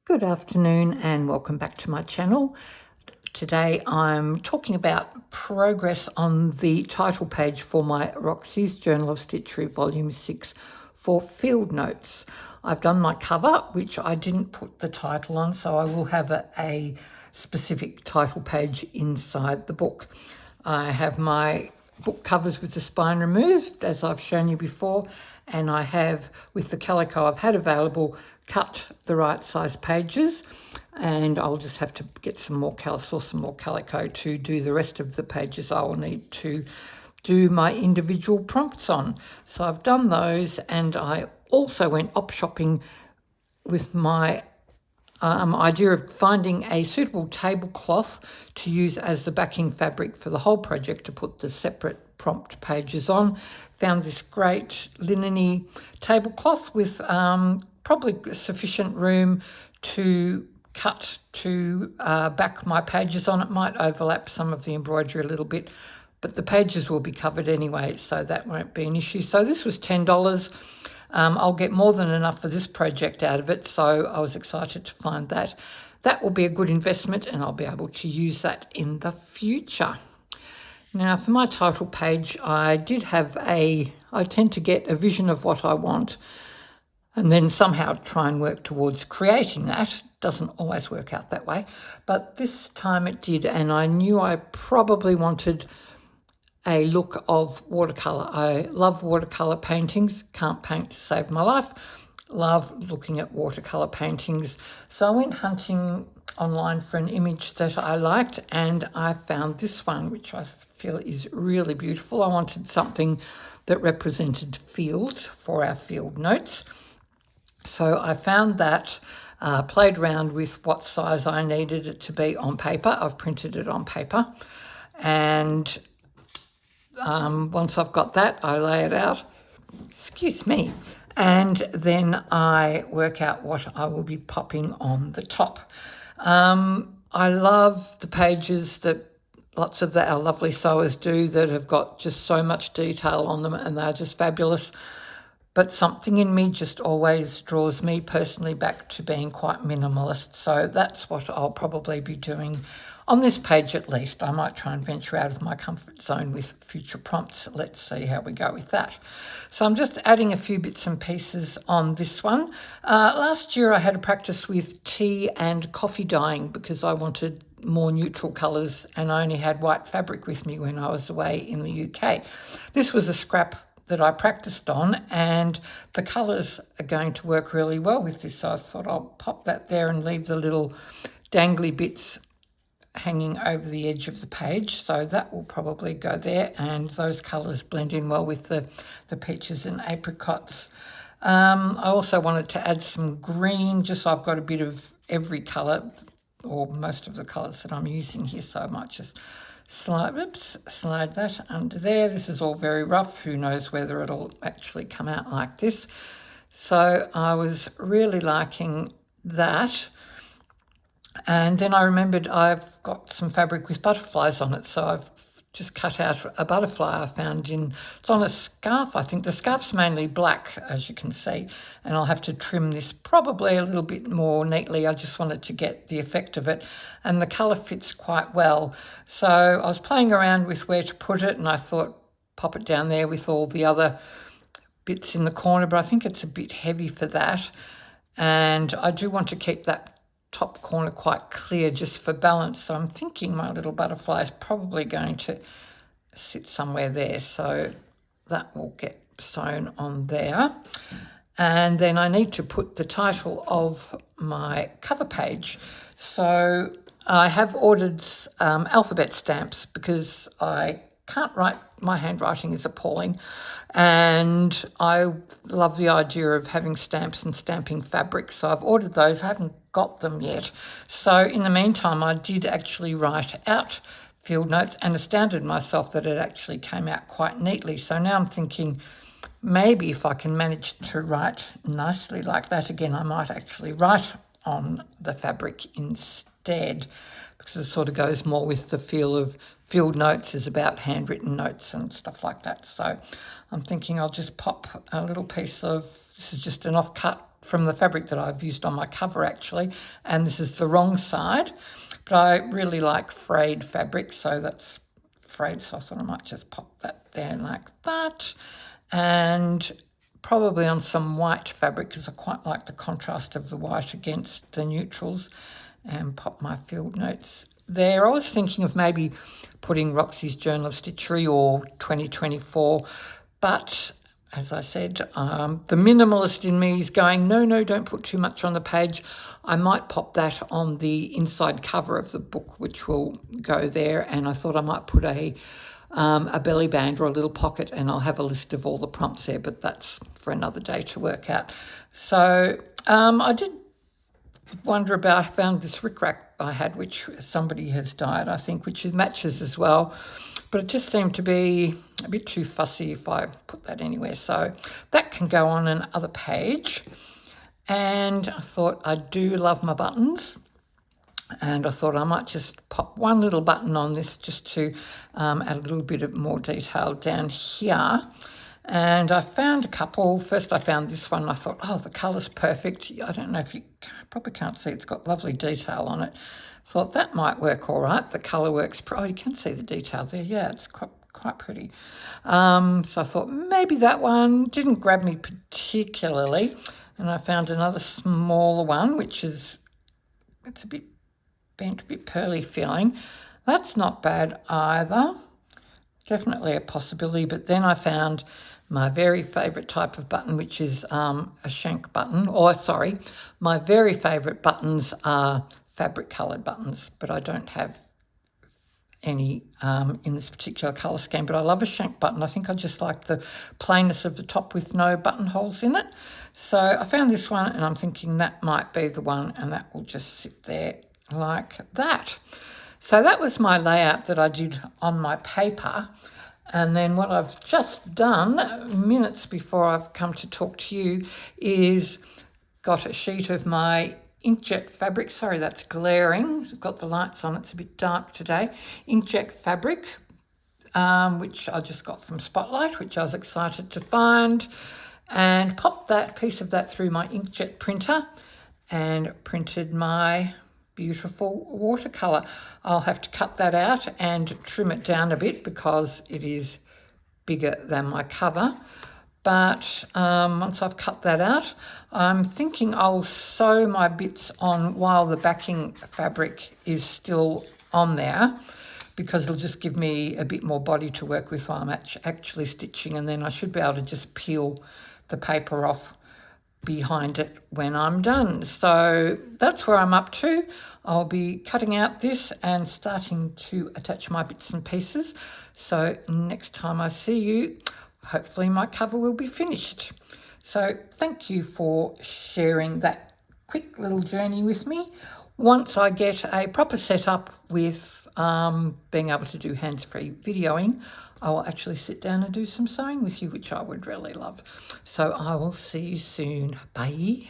Good afternoon and welcome back to my channel. Today I'm talking about progress on the title page for my Roxy's Journal of Stitchery Volume 6 for field notes. I've done my cover, which I didn't put the title on, so I will have a specific title page inside the book. I have my book covers with the spine removed, as I've shown you before, and I have, with the calico I've had available, cut the right size pages, and I'll just have to get some more calico to do the rest of the pages I will need to do my individual prompts on. So I've done those, and I also went op shopping with my idea of finding a suitable tablecloth to use as the backing fabric for the whole project to put the separate prompt pages on. Found this great linen-y tablecloth with probably sufficient room to cut to back my pages on. It might overlap some of the embroidery a little bit, but the pages will be covered anyway, so that won't be an issue. So this was $10. I'll get more than enough for this project out of it, so I was excited to find that. That will be a good investment, and I'll be able to use that in the future. Now, for my title page, I tend to get a vision of what I want and then somehow try and work towards creating that. Doesn't always work out that way, but this time it did, and I knew I probably wanted a look of watercolour. I love watercolour paintings, can't paint to save my life, love looking at watercolour paintings. So I went hunting online for an image that I liked, and I found this one, which I feel is really beautiful. I wanted something that represented fields for our field notes. So I found that, played around with what size I needed it to be on paper. I've printed it on paper, and once I've got that, I lay it out, and then I work out what I will be popping on the top. I love the pages that lots of our lovely sewers do that have got just so much detail on them, and they're just fabulous. But something in me just always draws me personally back to being quite minimalist. So that's what I'll probably be doing on this page at least. I might try and venture out of my comfort zone with future prompts. Let's see how we go with that. So I'm just adding a few bits and pieces on this one. Last year I had a practice with tea and coffee dyeing because I wanted more neutral colours, and I only had white fabric with me when I was away in the UK. This was a scrap that I practiced on, and the colours are going to work really well with this, so I thought I'll pop that there and leave the little dangly bits hanging over the edge of the page, so that will probably go there, and those colours blend in well with the peaches and apricots. I also wanted to add some green, just so I've got a bit of every colour, or most of the colours that I'm using here, so I might just slide that under there. This is all very rough. Who knows whether it'll actually come out like this. So I was really liking that. And then I remembered I've got some fabric with butterflies on it, so I've just cut out a butterfly I found it's on a scarf. I think the scarf's mainly black, as you can see, and I'll have to trim this probably a little bit more neatly. I just wanted to get the effect of it, and the colour fits quite well. So I was playing around with where to put it, and I thought pop it down there with all the other bits in the corner, but I think it's a bit heavy for that, and I do want to keep that top corner quite clear just for balance. So I'm thinking my little butterfly is probably going to sit somewhere there, so that will get sewn on there. And then I need to put the title of my cover page. So I have ordered alphabet stamps because I can't write. My handwriting is appalling, and I love the idea of having stamps and stamping fabric, so I've ordered those. I haven't got them yet. So in the meantime, I did actually write out field notes and astounded myself that it actually came out quite neatly. So now I'm thinking maybe if I can manage to write nicely like that again, I might actually write on the fabric instead, because it sort of goes more with the feel of field notes is about handwritten notes and stuff like that. So I'm thinking I'll just pop a little piece of, this is just an offcut from the fabric that I've used on my cover actually, and this is the wrong side, but I really like frayed fabric, so that's frayed, so I thought I might just pop that there like that, and probably on some white fabric because I quite like the contrast of the white against the neutrals, and pop my field notes there. I was thinking of maybe putting Roxy's Journal of Stitchery or 2024, but as I said, the minimalist in me is going, no, don't put too much on the page. I might pop that on the inside cover of the book, which will go there, and I thought I might put a belly band or a little pocket, and I'll have a list of all the prompts there, but that's for another day to work out. So I did wonder about, I found this rickrack I had, which somebody has dyed, I think, which matches as well, but it just seemed to be a bit too fussy if I put that anywhere, so that can go on another page. And I thought I do love my buttons, and I thought I might just pop one little button on this just to add a little bit of more detail down here. And I found a couple. First I found this one, and I thought, oh, the colour's perfect. I don't know if you probably can't see, it's got lovely detail on it. Thought that might work all right. The colour works, oh, you can see the detail there. Yeah, it's quite pretty. So I thought maybe that one didn't grab me particularly. And I found another smaller one, which is, it's a bit bent, a bit pearly feeling. That's not bad either. Definitely a possibility. But then I found my very favourite type of button, which is a shank button. Or sorry, my very favourite buttons are fabric coloured buttons, but I don't have any in this particular colour scheme. But I love a shank button. I think I just like the plainness of the top with no buttonholes in it. So I found this one, and I'm thinking that might be the one, and that will just sit there like that. So that was my layout that I did on my paper. And then what I've just done, minutes before I've come to talk to you, is got a sheet of my inkjet fabric. Sorry, that's glaring. I've got the lights on. It's a bit dark today. Inkjet fabric, which I just got from Spotlight, which I was excited to find, and popped that piece of that through my inkjet printer and printed my beautiful watercolour. I'll have to cut that out and trim it down a bit because it is bigger than my cover. But once I've cut that out, I'm thinking I'll sew my bits on while the backing fabric is still on there, because it'll just give me a bit more body to work with while I'm actually stitching, and then I should be able to just peel the paper off behind it when I'm done. So that's where I'm up to. I'll be cutting out this and starting to attach my bits and pieces. So next time I see you, hopefully my cover will be finished. So thank you for sharing that quick little journey with me. Once I get a proper setup with being able to do hands-free videoing, I will actually sit down and do some sewing with you, which I would really love. So I will see you soon. Bye.